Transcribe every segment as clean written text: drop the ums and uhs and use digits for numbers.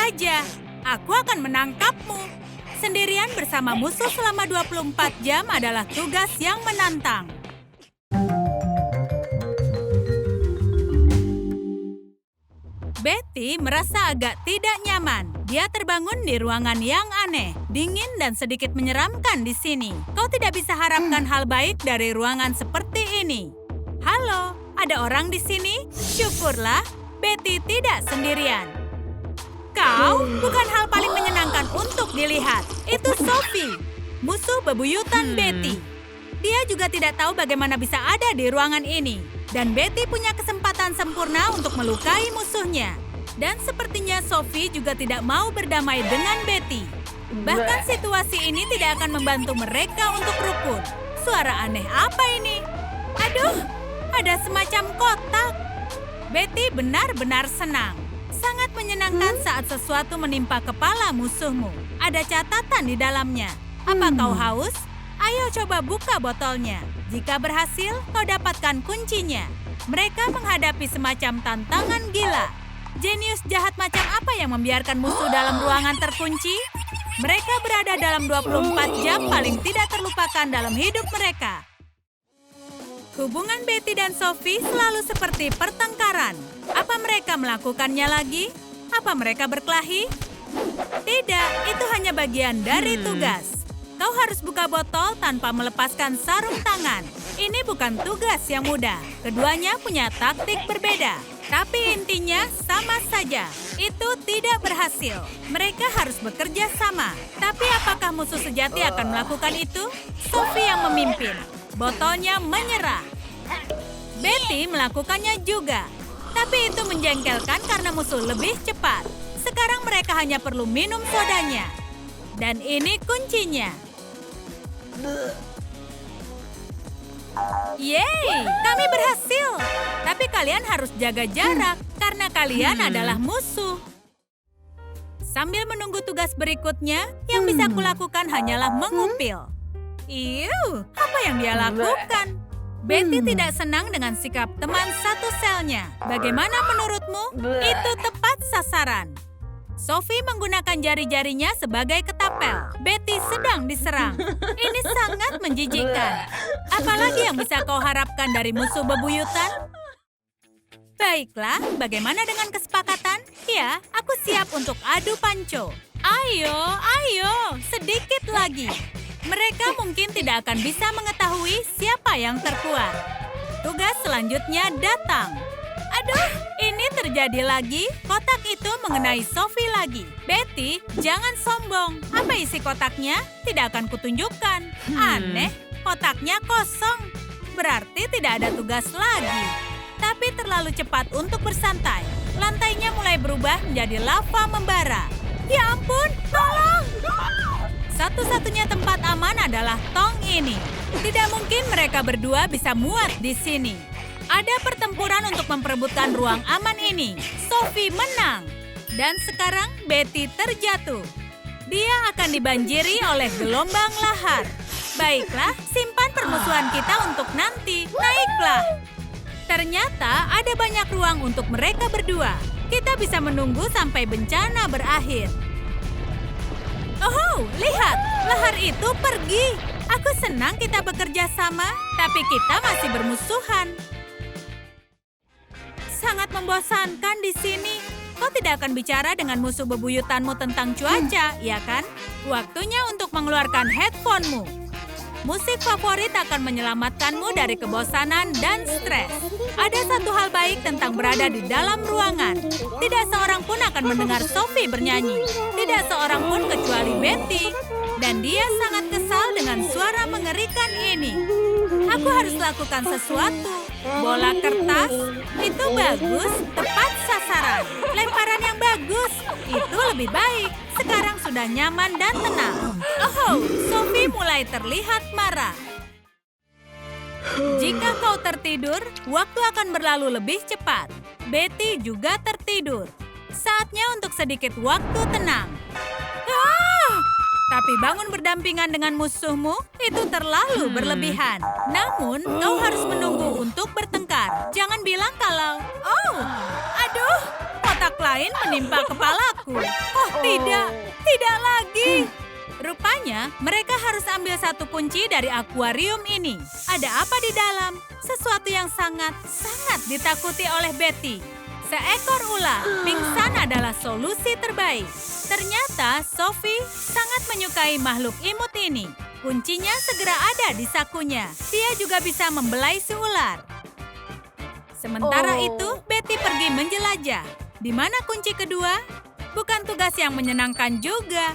saja. Aku akan menangkapmu. Sendirian bersama musuh selama 24 jam adalah tugas yang menantang. Betty merasa agak tidak nyaman. Dia terbangun di ruangan yang aneh, dingin dan sedikit menyeramkan di sini. Kau tidak bisa harapkan hal baik dari ruangan seperti ini. Halo, ada orang di sini? Syukurlah, Betty tidak sendirian. Kau bukan hal paling menyenangkan untuk dilihat. Itu Sophie, musuh bebuyutan Betty. Dia juga tidak tahu bagaimana bisa ada di ruangan ini. Dan Betty punya kesempatan sempurna untuk melukai musuhnya. Dan sepertinya Sophie juga tidak mau berdamai dengan Betty. Bahkan situasi ini tidak akan membantu mereka untuk rukun. Suara aneh apa ini? Aduh, ada semacam kotak. Betty benar-benar senang. Sangat menyenangkan saat sesuatu menimpa kepala musuhmu. Ada catatan di dalamnya. Apa kau haus? Ayo coba buka botolnya. Jika berhasil, kau dapatkan kuncinya. Mereka menghadapi semacam tantangan gila. Jenius jahat macam apa yang membiarkan musuh dalam ruangan terkunci? Mereka berada dalam 24 jam paling tidak terlupakan dalam hidup mereka. Hubungan Betty dan Sophie selalu seperti pertengkaran. Apa mereka melakukannya lagi? Apa mereka berkelahi? Tidak, itu hanya bagian dari tugas. Kau harus buka botol tanpa melepaskan sarung tangan. Ini bukan tugas yang mudah. Keduanya punya taktik berbeda. Tapi intinya sama saja. Itu tidak berhasil. Mereka harus bekerja sama. Tapi apakah musuh sejati akan melakukan itu? Sophie yang memimpin. Botolnya menyerah. Betty melakukannya juga. Tapi itu menjengkelkan karena musuh lebih cepat. Sekarang mereka hanya perlu minum sodanya. Dan ini kuncinya. Yeay, kami berhasil. Tapi kalian harus jaga jarak karena kalian adalah musuh. Sambil menunggu tugas berikutnya, yang bisa kulakukan hanyalah mengupil. Iuh, apa yang dia lakukan? Betty tidak senang dengan sikap teman satu selnya. Bagaimana menurutmu? Itu tepat sasaran. Sophie menggunakan jari-jarinya sebagai ketapel. Betty sedang diserang. Ini sangat menjijikkan. Apalagi yang bisa kau harapkan dari musuh bebuyutan? Baiklah, bagaimana dengan kesepakatan? Ya, aku siap untuk adu panco. Ayo, sedikit lagi. Mereka mungkin tidak akan bisa mengetahui siapa yang terkuat. Tugas selanjutnya datang. Aduh, ini terjadi lagi. Kotak itu mengenai Sophie lagi. Betty, jangan sombong. Apa isi kotaknya? Tidak akan kutunjukkan. Aneh, kotaknya kosong. Berarti tidak ada tugas lagi. Tapi terlalu cepat untuk bersantai. Lantainya mulai berubah menjadi lava membara. Ya ampun, tolong! Satu-satunya tempat aman adalah tong ini. Tidak mungkin mereka berdua bisa muat di sini. Ada pertempuran untuk memperebutkan ruang aman ini. Sophie menang. Dan sekarang Betty terjatuh. Dia akan dibanjiri oleh gelombang lahar. Baiklah, simpan permusuhan kita untuk nanti. Naiklah. Ternyata ada banyak ruang untuk mereka berdua. Kita bisa menunggu sampai bencana berakhir. Oh, lihat. Lahar itu pergi. Aku senang kita bekerja sama, tapi kita masih bermusuhan. Sangat membosankan di sini. Kau tidak akan bicara dengan musuh bebuyutanmu tentang cuaca, ya kan? Waktunya untuk mengeluarkan headphone-mu. Musik favorit akan menyelamatkanmu dari kebosanan dan stres. Ada satu hal baik tentang berada di dalam ruangan. Tidak seorang pun akan mendengar Sophie bernyanyi. Tidak seorang pun kecuali Betty. Dan dia sangat kesal dengan suara mengerikan ini. Aku harus lakukan sesuatu. Bola kertas, itu bagus, tepat sasaran. Lemparan yang bagus, itu lebih baik. Sekarang sudah nyaman dan tenang. Oh, Sophie mulai terlihat marah. Jika kau tertidur, waktu akan berlalu lebih cepat. Betty juga tertidur. Saatnya untuk sedikit waktu tenang. Tapi bangun berdampingan dengan musuhmu itu terlalu berlebihan. Namun, kau harus menunggu untuk bertengkar. Jangan bilang kalau, oh, aduh, kotak lain menimpa kepalaku. Oh tidak, tidak lagi. Rupanya mereka harus ambil satu kunci dari akuarium ini. Ada apa di dalam? Sesuatu yang sangat ditakuti oleh Betty. Seekor ular pingsan adalah solusi terbaik. Ternyata Sophie sangat menyukai makhluk imut ini. Kuncinya segera ada di sakunya. Dia juga bisa membelai si ular. Sementara itu, Betty pergi menjelajah. Di mana kunci kedua? Bukan tugas yang menyenangkan juga.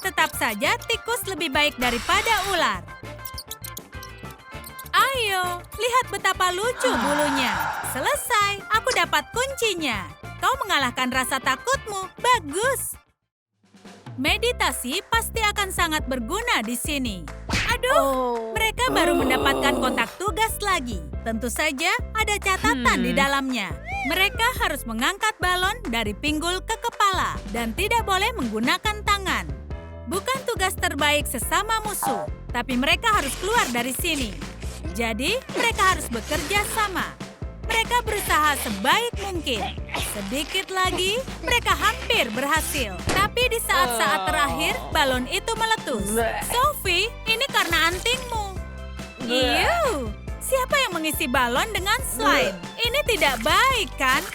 Tetap saja tikus lebih baik daripada ular. Ayo, lihat betapa lucu bulunya. Selesai, aku dapat kuncinya. Kau mengalahkan rasa takutmu. Bagus. Meditasi pasti akan sangat berguna di sini. Aduh, mereka baru mendapatkan kotak tugas lagi. Tentu saja ada catatan di dalamnya. Mereka harus mengangkat balon dari pinggul ke kepala dan tidak boleh menggunakan tangan. Bukan tugas terbaik sesama musuh, tapi mereka harus keluar dari sini. Jadi, mereka harus bekerja sama. Mereka berusaha sebaik mungkin. Sedikit lagi, mereka hampir berhasil. Tapi di saat-saat terakhir, balon itu meletus. Sophie, ini karena antingmu. Iu, siapa yang mengisi balon dengan slime? Ini tidak baik, kan?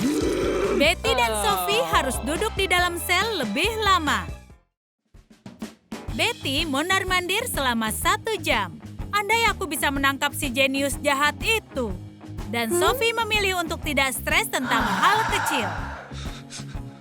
Betty dan Sophie harus duduk di dalam sel lebih lama. Betty mondar-mandir selama 1 jam. Andai aku bisa menangkap si jenius jahat itu. Dan Sophie memilih untuk tidak stres tentang hal kecil.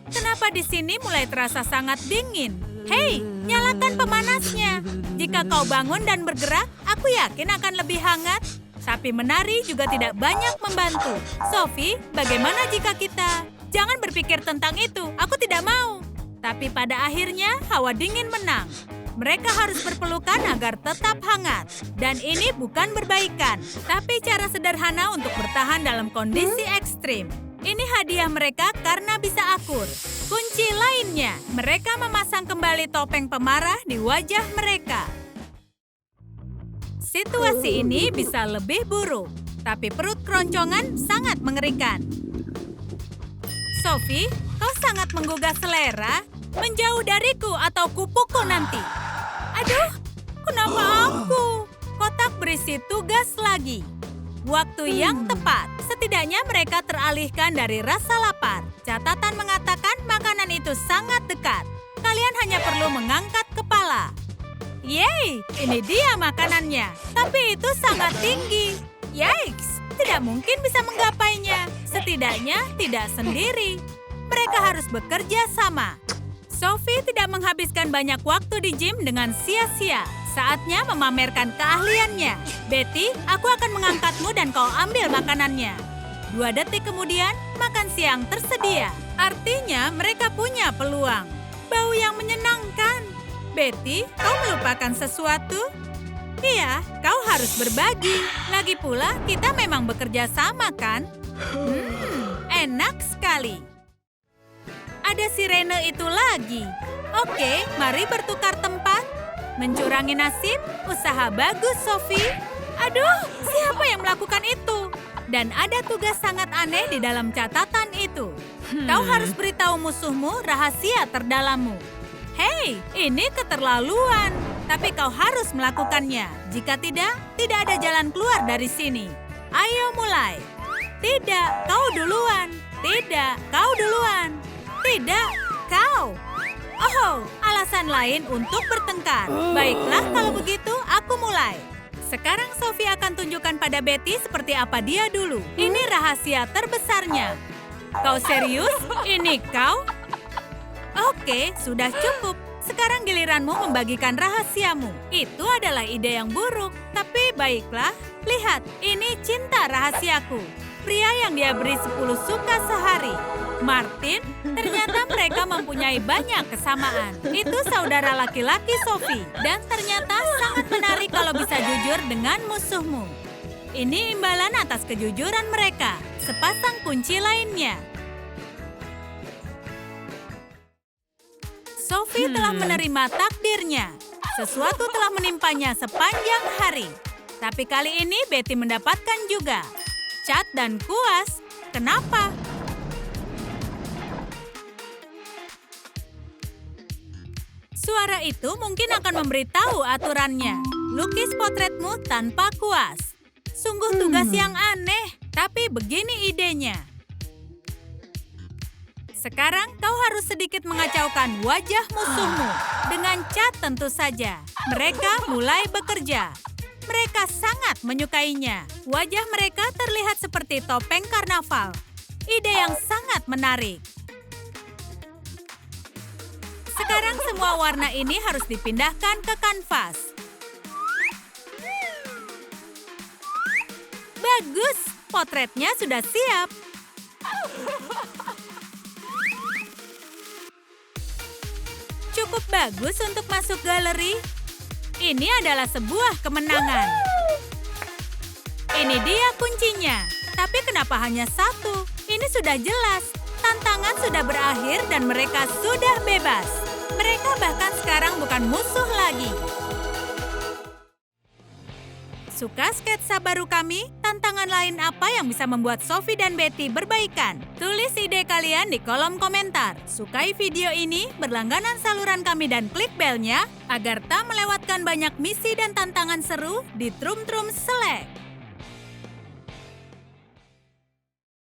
Kenapa di sini mulai terasa sangat dingin? Hei, nyalakan pemanasnya. Jika kau bangun dan bergerak, aku yakin akan lebih hangat. Tapi menari juga tidak banyak membantu. Sophie, bagaimana jika kita... Jangan berpikir tentang itu, aku tidak mau. Tapi pada akhirnya, hawa dingin menang. Mereka harus berpelukan agar tetap hangat. Dan ini bukan berbaikan, tapi cara sederhana untuk bertahan dalam kondisi ekstrim. Ini hadiah mereka karena bisa akur. Kunci lainnya, mereka memasang kembali topeng pemarah di wajah mereka. Situasi ini bisa lebih buruk, tapi perut keroncongan sangat mengerikan. Sophie, kau sangat menggugah selera. Menjauh dariku atau kupukul nanti. Aduh, kenapa aku? Kotak berisi tugas lagi. Waktu yang tepat. Setidaknya mereka teralihkan dari rasa lapar. Catatan mengatakan makanan itu sangat dekat. Kalian hanya perlu mengangkat kepala. Yeay, ini dia makanannya. Tapi itu sangat tinggi. Yikes, tidak mungkin bisa menggapainya. Setidaknya tidak sendiri. Mereka harus bekerja sama. Sophie tidak menghabiskan banyak waktu di gym dengan sia-sia. Saatnya memamerkan keahliannya. Betty, aku akan mengangkatmu dan kau ambil makanannya. 2 detik kemudian, makan siang tersedia. Artinya mereka punya peluang. Bau yang menyenangkan. Betty, kau melupakan sesuatu? Iya, kau harus berbagi. Lagi pula, kita memang bekerja sama, kan? Enak sekali. Ada sirene itu lagi. Oke, mari bertukar tempat. Mencurangi nasib, usaha bagus, Sophie. Aduh, siapa yang melakukan itu? Dan ada tugas sangat aneh di dalam catatan itu. Kau harus beritahu musuhmu rahasia terdalammu. Hei, ini keterlaluan. Tapi kau harus melakukannya. Jika tidak, tidak ada jalan keluar dari sini. Ayo mulai. Tidak, kau duluan. Tidak, kau duluan. Tidak, kau. Oh, alasan lain untuk bertengkar. Baiklah, kalau begitu aku mulai. Sekarang Sophie akan tunjukkan pada Betty seperti apa dia dulu. Ini rahasia terbesarnya. Kau serius? Ini kau? Oke, sudah cukup. Sekarang giliranmu membagikan rahasiamu. Itu adalah ide yang buruk. Tapi baiklah, lihat, ini cinta rahasiaku. Pria yang dia beri 10 suka sehari. Martin, ternyata mereka mempunyai banyak kesamaan. Itu saudara laki-laki Sophie. Dan ternyata sangat menarik kalau bisa jujur dengan musuhmu. Ini imbalan atas kejujuran mereka. Sepasang kunci lainnya. Sophie telah menerima takdirnya. Sesuatu telah menimpanya sepanjang hari. Tapi kali ini Betty mendapatkan juga. Cat dan kuas. Kenapa? Suara itu mungkin akan memberitahu aturannya. Lukis potretmu tanpa kuas. Sungguh tugas yang aneh, tapi begini idenya. Sekarang kau harus sedikit mengacaukan wajah musuhmu. Dengan cat tentu saja. Mereka mulai bekerja. Mereka sangat menyukainya. Wajah mereka terlihat seperti topeng karnaval. Ide yang sangat menarik. Sekarang semua warna ini harus dipindahkan ke kanvas. Bagus, potretnya sudah siap. Cukup bagus untuk masuk galeri. Ini adalah sebuah kemenangan. Ini dia kuncinya. Tapi kenapa hanya satu? Ini sudah jelas. Tantangan sudah berakhir dan mereka sudah bebas. Mereka bahkan sekarang bukan musuh lagi. Suka sketsa baru kami? Tantangan lain apa yang bisa membuat Sophie dan Betty berbaikan? Tulis ide kalian di kolom komentar. Sukai video ini, berlangganan saluran kami dan klik belnya agar tak melewatkan banyak misi dan tantangan seru di Trum Trum Select.